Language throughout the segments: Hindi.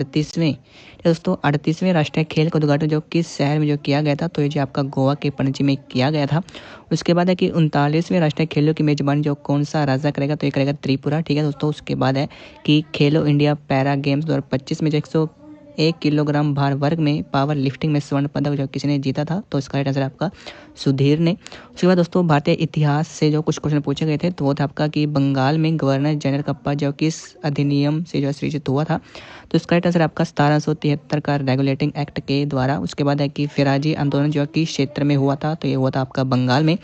38वें दोस्तों 38वें राष्ट्रीय खेल का उद्घाटन जो किस शहर में जो किया गया था, तो ये जो आपका गोवा के पणजी में किया गया था। उसके बाद है कि 39वें राष्ट्रीय खेलों की मेजबानी जो कौन सा राज्य करेगा, तो ये करेगा त्रिपुरा। ठीक है दोस्तों, उसके बाद है कि खेलो इंडिया पैरा गेम्स 2025 में जो 101 किलोग्राम भार वर्ग में पावर लिफ्टिंग में स्वर्ण पदक जो किसने जीता था, तो इसका राइट आंसर आपका सुधीर ने। उसके बाद दोस्तों भारतीय इतिहास से जो कुछ क्वेश्चन पूछे गए थे, तो वो था आपका कि बंगाल में गवर्नर जनरल का पद जो किस अधिनियम से जो सृजित हुआ था, तो इसका राइट आंसर आपका 1773 का रेगुलेटिंग एक्ट के द्वारा। उसके बाद है कि फिराजी आंदोलन जो किस क्षेत्र में हुआ था, तो ये हुआ था आपका बंगाल में।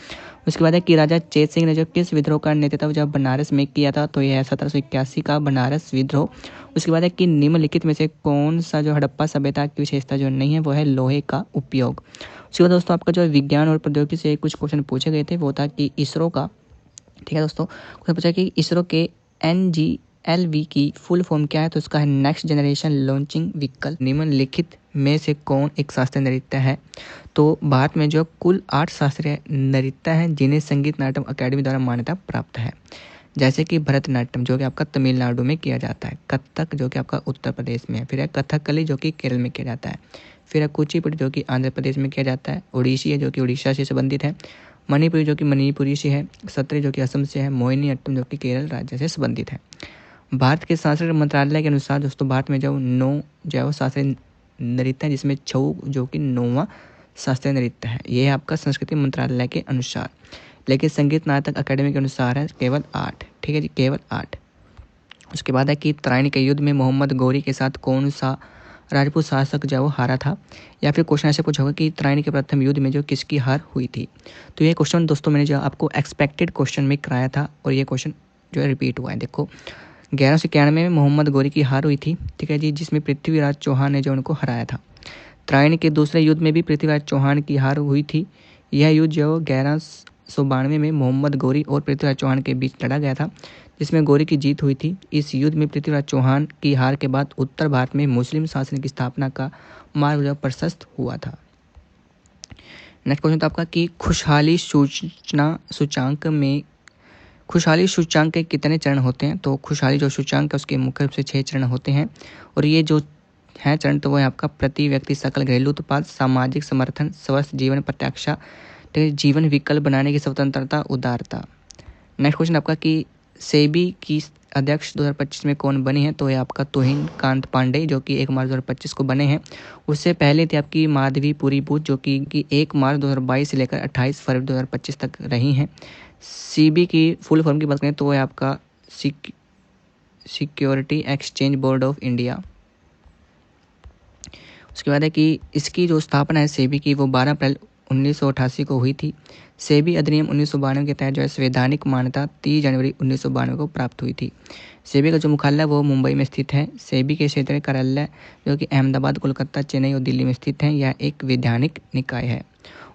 उसके बाद है कि राजा चेत सिंह ने जो किस विद्रोह का नेतृत्व जब बनारस में किया था, तो यह है 1781 का बनारस विद्रोह। उसके बाद है कि निम्नलिखित में से कौन सा जो हड़प्पा सभ्यता की विशेषता जो नहीं है, वो है लोहे का उपयोग। उसके बाद दोस्तों आपका जो विज्ञान और प्रौद्योगिकी से कुछ क्वेश्चन पूछे गए थे, वो था कि इसरो का, ठीक है दोस्तों, क्वेश्चन पूछा कि इसरो के NGLV की फुल फॉर्म क्या है, तो इसका है नेक्स्ट जनरेशन लॉन्चिंग व्हीकल। निम्नलिखित में से कौन एक शास्त्रीय नृत्य है, तो भारत में जो कुल 8 शास्त्रीय नृत्य हैं जिन्हें संगीत नाटक अकादमी द्वारा मान्यता प्राप्त है, जैसे कि भरतनाट्यम जो कि आपका तमिलनाडु में किया जाता है, कथक जो कि आपका उत्तर प्रदेश में है, फिर है कथकली जो कि केरल में किया जाता है, फिर है कुचिपुड़ी जो कि आंध्र प्रदेश में किया जाता है, ओडिसी है जो कि उड़ीसा से संबंधित है, मणिपुरी जो कि मणिपुरी से है, सत्री जो कि असम से है, मोहिनीअट्टम जो कि केरल राज्य से संबंधित है। भारत के सांस्कृतिक मंत्रालय के अनुसार दोस्तों भारत में जो 9 जैव शास्त्रीय नृत्य है, जिसमें छऊ जो कि 9वां शास्त्रीय नृत्य है, ये है आपका संस्कृति मंत्रालय के अनुसार। लेकिन संगीत नाटक अकादमी के अनुसार है केवल 8। ठीक है जी, केवल 8। उसके बाद है कि तराइन के युद्ध में मोहम्मद गौरी के साथ कौन सा राजपूत शासक जो हारा था, या फिर क्वेश्चन ऐसे पूछा होगा कि तराइन के प्रथम युद्ध में जो किसकी हार हुई थी। तो ये क्वेश्चन दोस्तों मैंने जो आपको एक्सपेक्टेड क्वेश्चन में कराया था, और ये क्वेश्चन जो है रिपीट हुआ है। देखो 1191 में मोहम्मद गौरी की हार हुई थी, ठीक है जी, जिसमें पृथ्वीराज चौहान ने जो उनको हराया था। तराइन के दूसरे युद्ध में भी पृथ्वीराज चौहान की हार हुई थी। यह युद्ध जो 1192 में मोहम्मद गौरी और पृथ्वीराज चौहान के बीच लड़ा गया था, जिसमें गौरी की जीत हुई थी। इस युद्ध में पृथ्वीराज चौहान की हार के बाद उत्तर भारत में मुस्लिम शासन की स्थापना का मार्ग जो प्रशस्त हुआ था। नेक्स्ट क्वेश्चन था आपका कि खुशहाली सूचांक के कितने चरण होते हैं, तो खुशहाली जो सूचांक है उसके मुख्य रूप से 6 चरण होते हैं, और ये जो है चरण, तो वो है आपका प्रति व्यक्ति सकल घरेलू उत्पाद, सामाजिक समर्थन, स्वस्थ जीवन प्रत्याशा, जीवन विकल्प बनाने की स्वतंत्रता, उदारता। नेक्स्ट क्वेश्चन आपका कि सेबी की अध्यक्ष 2025 में कौन बने हैं, तो ये आपका तुहिन कांत पांडे जो कि 1 मार्च 2025 को बने हैं। उससे पहले थी आपकी माधवी पुरी बूथ जो कि 1 मार्च 2022 से लेकर 28 फरवरी 2025 तक रही हैं। सीबी की फुल फॉर्म की बात करें तो वह आपका security exchange board of India. उसके बाद है कि इसकी जो स्थापना है सेबी की, वो 12 अप्रैल 1988 को हुई थी। सेबी अधिनियम 1992 के तहत जो है संवैधानिक मान्यता 30 जनवरी 1992 को प्राप्त हुई थी। सेबी का जो मुख्यालय वो मुंबई में स्थित है। सेबी के क्षेत्रीय कार्यालय जो कि अहमदाबाद, कोलकाता, चेन्नई और दिल्ली में स्थित है। यह एक वैधानिक निकाय है।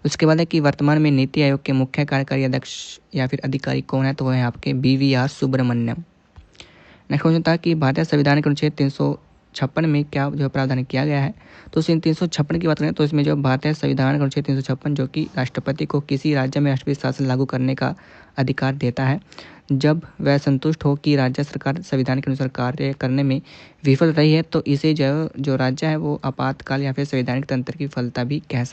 उसके बाद है कि वर्तमान में नीति आयोग के मुख्य कार्यकारी अध्यक्ष या फिर अधिकारी कौन है, तो वह है आपके BVR सुब्रमण्यम। नेक्स्ट क्वेश्चन था कि भारतीय संविधान के अनुच्छेद 356 में क्या जो प्रावधान किया गया है, तो 356 की बात करें तो इसमें जो भारतीय संविधान का अनुच्छेद 356 जो कि राष्ट्रपति को किसी राज्य में राष्ट्रपति शासन लागू करने का अधिकार देता है, जब वह संतुष्ट हो कि राज्य सरकार संविधान के अनुसार कार्य करने में विफल रही है, तो इसे जो राज्य है वो आपातकाल या फिर संवैधानिक तंत्र की विफलता भी कह सकते हैं।